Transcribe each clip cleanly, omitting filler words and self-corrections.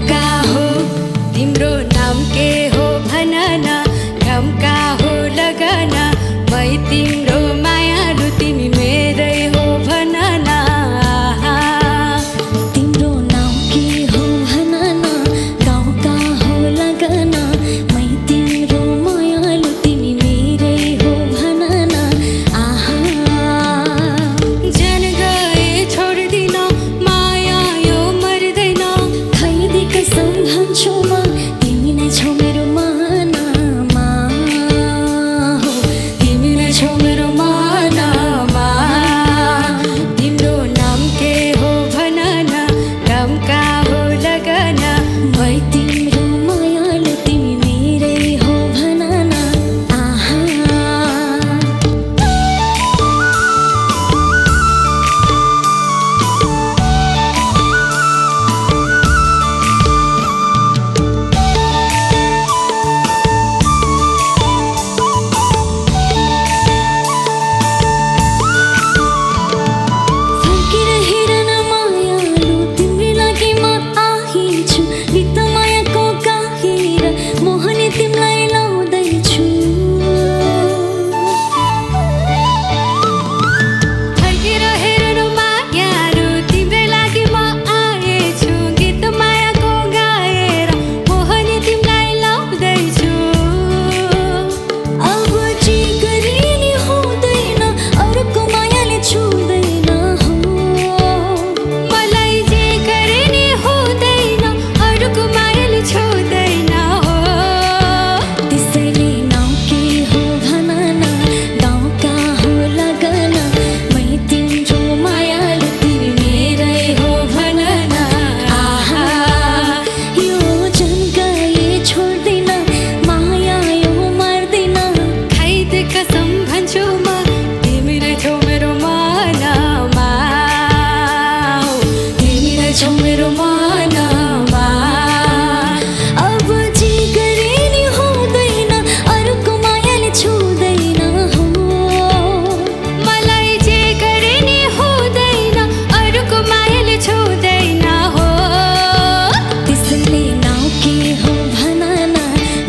का हो तिम्रो नाम के हो भन न काम का हो लगन मै तिम्रो मायालु तिमी मेरै हो भन न तिम्रो नाम के हो भन न गाउँ का हो लगन मै तिम्रो मायालु तिमी मेरै हो भन न जन गए छोड्दिन माया यो मर्दैन खैदी कसम भन्छु म तिमी नै छौ मेरो मनमा तिमी नै छौ मेरो मनमा तिम्रो नाम के हो भन न काम का हो लगन मै तिम्रो मायालु तिमी मेरै हो भन न फर्केर हेर न मायालु तिम्रै लागि म आएछु गीत मायाको गाएर मोहनी तिमीलाई लाउँदैछु फर्केर हेर न मायालु तिम्रै लागि म आएछु गीत मायाको गाएर मोहनी तिमीलाई लाउँदैछु अब जे गरे नि हुँदैन अरूको मायाले छुँदैन हो मलाई जे गरे नि हुँदैन अरूको मायाले छोड्दैन हो त्यसैले नाउँ के हो भन न गाउँ का हो लगन मै तिम्रो मायालु तिमी मेरै हो भन न यो जन गए छोड्दिन माया यो मर्दैन खाइदे कसम भन्छु म तिमी नै छौ मेरो मनमा तिमी नै छौ मेरो मनमा अब जे गरे नि हुँदैन अरूको मायाले छुँदैन हो मलाई जे गरे नि हुँदैन अरूको मायाले छोड्दैन हो त्यसैले नाउँ के हो भन न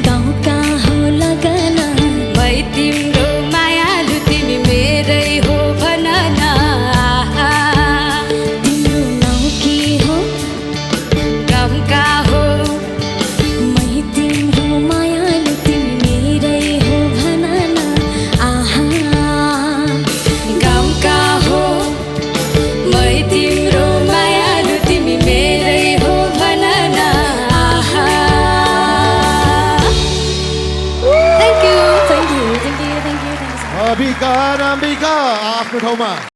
गाउँ का हो लगन मै तिम्रो मायालु तिमी मेरै हो भन न तिम्रो नाउँ के हो काम का हो मै तिम्रो मायालु तिमी मेरै हो भन न काम का हो मै तिम्रो मायालु तिमी मेरै हो भन न थ्याङ्क यू अम्बिका आफ्नो ठाउँमा